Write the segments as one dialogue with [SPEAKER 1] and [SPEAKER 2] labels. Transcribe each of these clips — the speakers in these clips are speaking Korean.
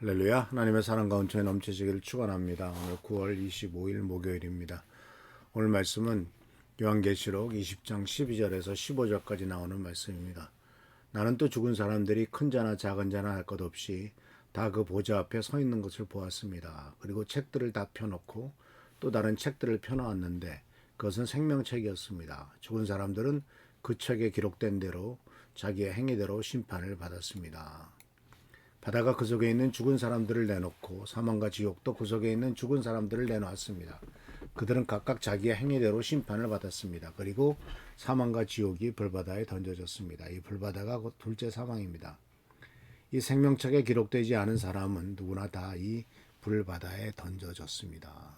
[SPEAKER 1] 할렐루야. 하나님의 사랑과 은총이 넘치시기를 축원합니다. 오늘 9월 25일 목요일입니다. 오늘 말씀은 요한계시록 20장 12절에서 15절까지 나오는 말씀입니다. 나는 또 죽은 사람들이 큰 자나 작은 자나 할 것 없이 다 그 보좌 앞에 서 있는 것을 보았습니다. 그리고 책들을 다 펴놓고 또 다른 책들을 펴놓았는데 그것은 생명책이었습니다. 죽은 사람들은 그 책에 기록된 대로 자기의 행위대로 심판을 받았습니다. 바다가 그 속에 있는 죽은 사람들을 내놓고 사망과 지옥도 그 속에 있는 죽은 사람들을 내놓았습니다. 그들은 각각 자기의 행위대로 심판을 받았습니다. 그리고 사망과 지옥이 불바다에 던져졌습니다. 이 불바다가 곧 둘째 사망입니다. 이 생명책에 기록되지 않은 사람은 누구나 다 이 불바다에 던져졌습니다.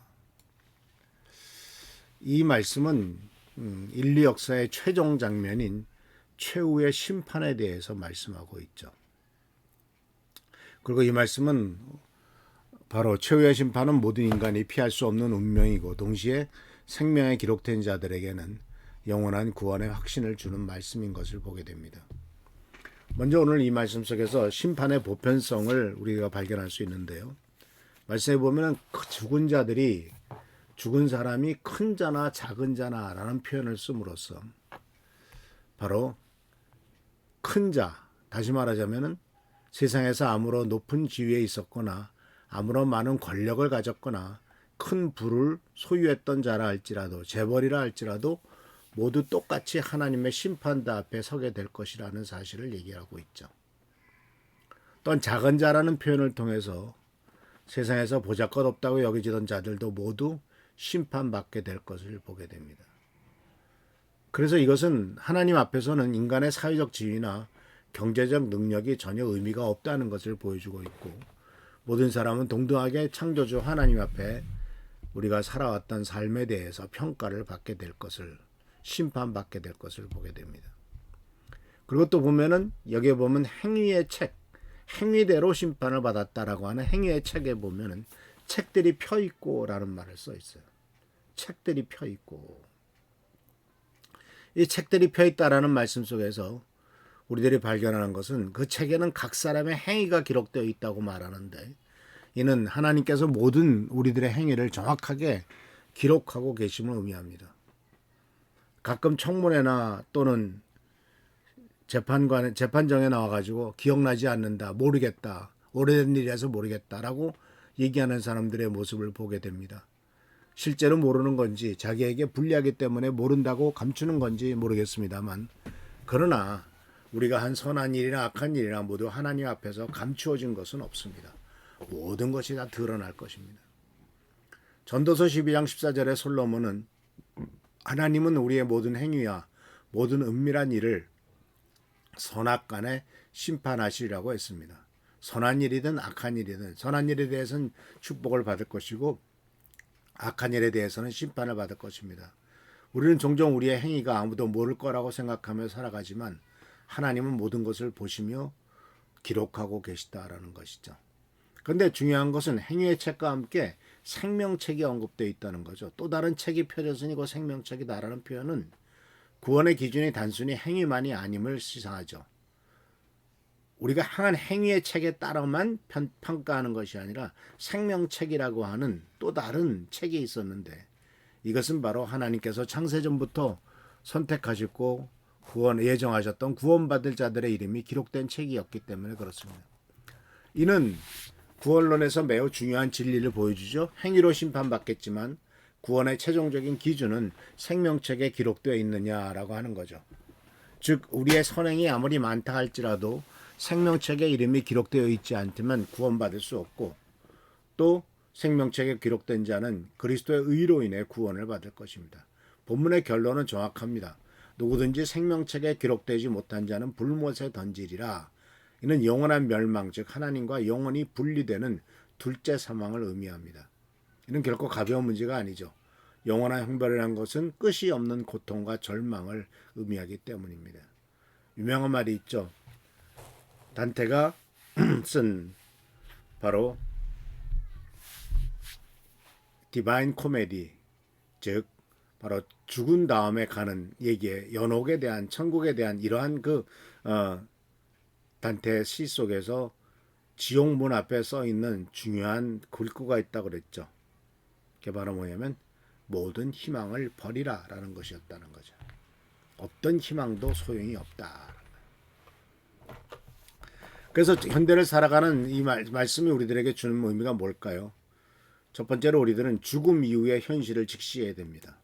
[SPEAKER 1] 이 말씀은 인류 역사의 최종 장면인 최후의 심판에 대해서 말씀하고 있죠. 그리고 이 말씀은 바로 최후의 심판은 모든 인간이 피할 수 없는 운명이고 동시에 생명에 기록된 자들에게는 영원한 구원의 확신을 주는 말씀인 것을 보게 됩니다. 먼저 오늘 이 말씀 속에서 심판의 보편성을 우리가 발견할 수 있는데요. 말씀에 보면 죽은 자들이 죽은 사람이 큰 자나 작은 자나라는 표현을 씀으로써 바로 큰 자, 다시 말하자면은 세상에서 아무런 높은 지위에 있었거나 아무런 많은 권력을 가졌거나 큰 부를 소유했던 자라 할지라도 재벌이라 할지라도 모두 똑같이 하나님의 심판대 앞에 서게 될 것이라는 사실을 얘기하고 있죠. 또한 작은 자라는 표현을 통해서 세상에서 보잘것없다고 여겨지던 자들도 모두 심판받게 될 것을 보게 됩니다. 그래서 이것은 하나님 앞에서는 인간의 사회적 지위나 경제적 능력이 전혀 의미가 없다는 것을 보여주고 있고 모든 사람은 동등하게 창조주 하나님 앞에 우리가 살아왔던 삶에 대해서 평가를 받게 될 것을 심판받게 될 것을 보게 됩니다. 그리고 또 보면은 여기에 보면 행위의 책, 행위대로 심판을 받았다라고 하는 행위의 책에 보면은 책들이 펴 있고라는 말을 써 있어요. 책들이 펴 있고 이 책들이 펴 있다라는 말씀 속에서 우리들이 발견하는 것은 그 책에는 각 사람의 행위가 기록되어 있다고 말하는데 이는 하나님께서 모든 우리들의 행위를 정확하게 기록하고 계심을 의미합니다. 가끔 청문회나 또는 재판정에 나와가지고 기억나지 않는다, 모르겠다, 오래된 일이라서 모르겠다라고 얘기하는 사람들의 모습을 보게 됩니다. 실제로 모르는 건지 자기에게 불리하기 때문에 모른다고 감추는 건지 모르겠습니다만 그러나 우리가 한 선한 일이나 악한 일이나 모두 하나님 앞에서 감추어진 것은 없습니다. 모든 것이 다 드러날 것입니다. 전도서 12장 14절에 솔로몬은 하나님은 우리의 모든 행위와 모든 은밀한 일을 선악간에 심판하시리라고 했습니다. 선한 일이든 악한 일이든 선한 일에 대해서는 축복을 받을 것이고 악한 일에 대해서는 심판을 받을 것입니다. 우리는 종종 우리의 행위가 아무도 모를 거라고 생각하며 살아가지만 하나님은 모든 것을 보시며 기록하고 계시다라는 것이죠. 그런데 중요한 것은 행위의 책과 함께 생명책이 언급되어 있다는 거죠. 또 다른 책이 펴졌으니 그 생명책이다라는 표현은 구원의 기준이 단순히 행위만이 아님을 시사하죠. 우리가 한 행위의 책에 따라만 평가하는 것이 아니라 생명책이라고 하는 또 다른 책이 있었는데 이것은 바로 하나님께서 창세전부터 선택하셨고 예정하셨던 구원받을 자들의 이름이 기록된 책이었기 때문에 그렇습니다. 이는 구원론에서 매우 중요한 진리를 보여주죠. 행위로 심판받겠지만 구원의 최종적인 기준은 생명책에 기록되어 있느냐라고 하는 거죠. 즉 우리의 선행이 아무리 많다 할지라도 생명책에 이름이 기록되어 있지 않다면 구원받을 수 없고 또 생명책에 기록된 자는 그리스도의 의로 인해 구원을 받을 것입니다. 본문의 결론은 정확합니다. 누구든지 생명책에 기록되지 못한 자는 불못에 던지리라. 이는 영원한 멸망, 즉 하나님과 영원히 분리되는 둘째 사망을 의미합니다. 이는 결코 가벼운 문제가 아니죠. 영원한 형벌이라는 것은 끝이 없는 고통과 절망을 의미하기 때문입니다. 유명한 말이 있죠. 단테가 쓴 바로 디바인 코미디, 즉 바로 죽은 다음에 가는 얘기에 연옥에 대한 천국에 대한 이러한 단테의 시 속에서 지옥 문 앞에 써 있는 중요한 글귀가 있다고 그랬죠. 그게 바로 뭐냐면 모든 희망을 버리라라는 것이었다는 거죠. 어떤 희망도 소용이 없다. 그래서 현대를 살아가는 이 말씀이 우리들에게 주는 의미가 뭘까요? 첫 번째로 우리들은 죽음 이후의 현실을 직시해야 됩니다.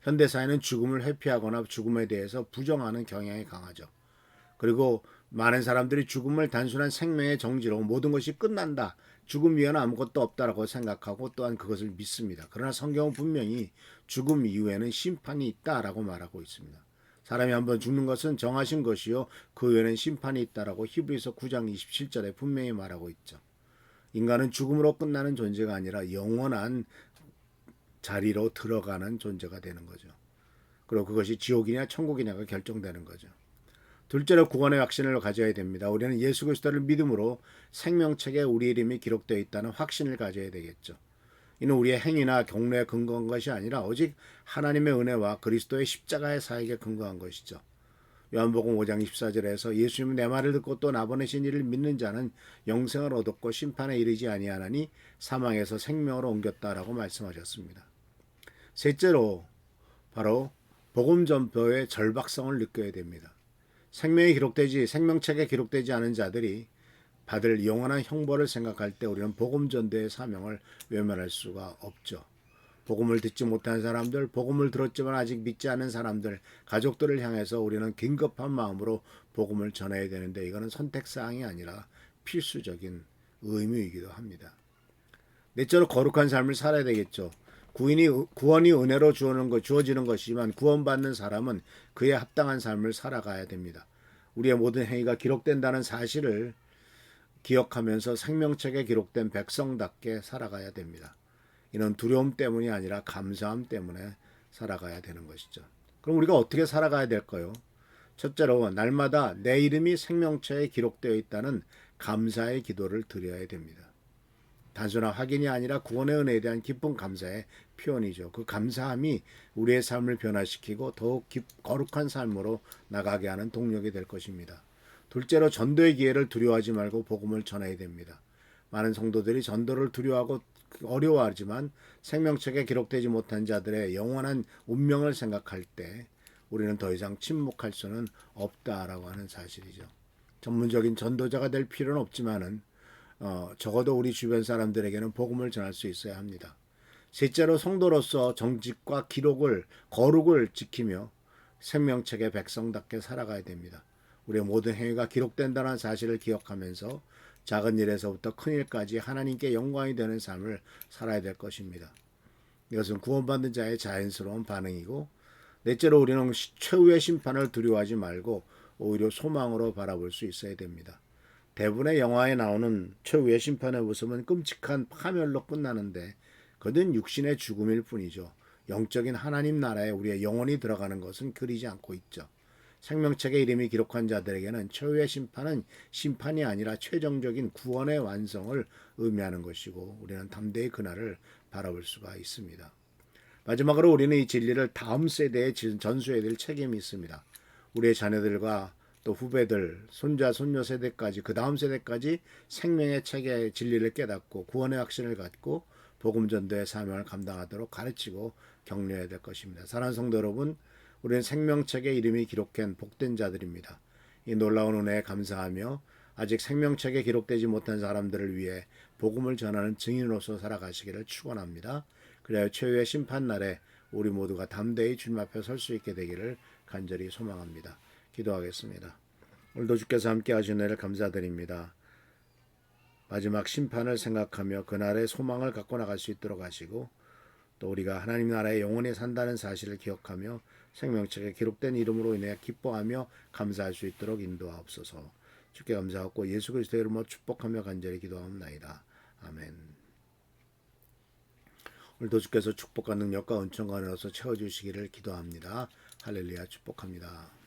[SPEAKER 1] 현대사회는 죽음을 회피하거나 죽음에 대해서 부정하는 경향이 강하죠. 그리고 많은 사람들이 죽음을 단순한 생명의 정지로 모든 것이 끝난다, 죽음 이후에는 아무것도 없다라고 생각하고 또한 그것을 믿습니다. 그러나 성경은 분명히 죽음 이후에는 심판이 있다라고 말하고 있습니다. 사람이 한번 죽는 것은 정하신 것이요 그 후에는 심판이 있다라고 히브리서 9장 27절에 분명히 말하고 있죠. 인간은 죽음으로 끝나는 존재가 아니라 영원한 자리로 들어가는 존재가 되는 거죠. 그리고 그것이 지옥이냐 천국이냐가 결정되는 거죠. 둘째로 구원의 확신을 가져야 됩니다. 우리는 예수 그리스도를 믿음으로 생명책에 우리 이름이 기록되어 있다는 확신을 가져야 되겠죠. 이는 우리의 행위나 경로에 근거한 것이 아니라 오직 하나님의 은혜와 그리스도의 십자가의 사역에 근거한 것이죠. 요한복음 5장 24절에서 예수님은 내 말을 듣고 또 나보내신 이를 믿는 자는 영생을 얻었고 심판에 이르지 아니하나니 사망에서 생명으로 옮겼다라고 말씀하셨습니다. 셋째로 바로 복음 전도의 절박성을 느껴야 됩니다. 생명책에 기록되지 않은 자들이 받을 영원한 형벌을 생각할 때 우리는 복음 전도의 사명을 외면할 수가 없죠. 복음을 듣지 못한 사람들, 복음을 들었지만 아직 믿지 않은 사람들, 가족들을 향해서 우리는 긴급한 마음으로 복음을 전해야 되는데 이거는 선택사항이 아니라 필수적인 의무이기도 합니다. 넷째로 거룩한 삶을 살아야 되겠죠. 구원이 은혜로 주어지는 것이지만 구원받는 사람은 그에 합당한 삶을 살아가야 됩니다. 우리의 모든 행위가 기록된다는 사실을 기억하면서 생명책에 기록된 백성답게 살아가야 됩니다. 이는 두려움 때문이 아니라 감사함 때문에 살아가야 되는 것이죠. 그럼 우리가 어떻게 살아가야 될까요? 첫째로 날마다 내 이름이 생명책에 기록되어 있다는 감사의 기도를 드려야 됩니다. 단순한 확인이 아니라 구원의 은혜에 대한 기쁜 감사의 표현이죠. 그 감사함이 우리의 삶을 변화시키고 더욱 거룩한 삶으로 나가게 하는 동력이 될 것입니다. 둘째로 전도의 기회를 두려워하지 말고 복음을 전해야 됩니다. 많은 성도들이 전도를 두려워하고 어려워하지만 생명책에 기록되지 못한 자들의 영원한 운명을 생각할 때 우리는 더 이상 침묵할 수는 없다라고 하는 사실이죠. 전문적인 전도자가 될 필요는 없지만은 적어도 우리 주변 사람들에게는 복음을 전할 수 있어야 합니다. 셋째로 성도로서 정직과 거룩을 지키며 생명책의 백성답게 살아가야 됩니다. 우리의 모든 행위가 기록된다는 사실을 기억하면서 작은 일에서부터 큰 일까지 하나님께 영광이 되는 삶을 살아야 될 것입니다. 이것은 구원받는 자의 자연스러운 반응이고, 넷째로 우리는 최후의 심판을 두려워하지 말고 오히려 소망으로 바라볼 수 있어야 됩니다. 대부분의 영화에 나오는 최후의 심판의 모습은 끔찍한 파멸로 끝나는데 그것은 육신의 죽음일 뿐이죠. 영적인 하나님 나라에 우리의 영혼이 들어가는 것은 그리지 않고 있죠. 생명책에 이름이 기록한 자들에게는 최후의 심판은 심판이 아니라 최종적인 구원의 완성을 의미하는 것이고 우리는 담대히 그날을 바라볼 수가 있습니다. 마지막으로 우리는 이 진리를 다음 세대에 전수해야 될 책임이 있습니다. 우리의 자녀들과 또 후배들, 손자, 손녀 세대까지 그 다음 세대까지 생명의 책의 진리를 깨닫고 구원의 확신을 갖고 복음 전도의 사명을 감당하도록 가르치고 격려해야 될 것입니다. 사랑하는 성도 여러분, 우리는 생명책에 이름이 기록한 복된 자들입니다. 이 놀라운 은혜에 감사하며 아직 생명책에 기록되지 못한 사람들을 위해 복음을 전하는 증인으로서 살아가시기를 축원합니다. 그래야 최후의 심판날에 우리 모두가 담대히 주님 앞에 설 수 있게 되기를 간절히 소망합니다. 기도하겠습니다. 오늘도 주께서 함께 하신 은혜를 감사드립니다. 마지막 심판을 생각하며 그날의 소망을 갖고 나갈 수 있도록 하시고 또 우리가 하나님 나라에 영원히 산다는 사실을 기억하며 생명책에 기록된 이름으로 인해 기뻐하며 감사할 수 있도록 인도하옵소서. 주께 감사하고 예수 그리스도의 이름으로 축복하며 간절히 기도하옵나이다. 아멘. 오늘도 주께서 축복과 능력과 은총과 은혜로서 채워주시기를 기도합니다. 할렐루야 축복합니다.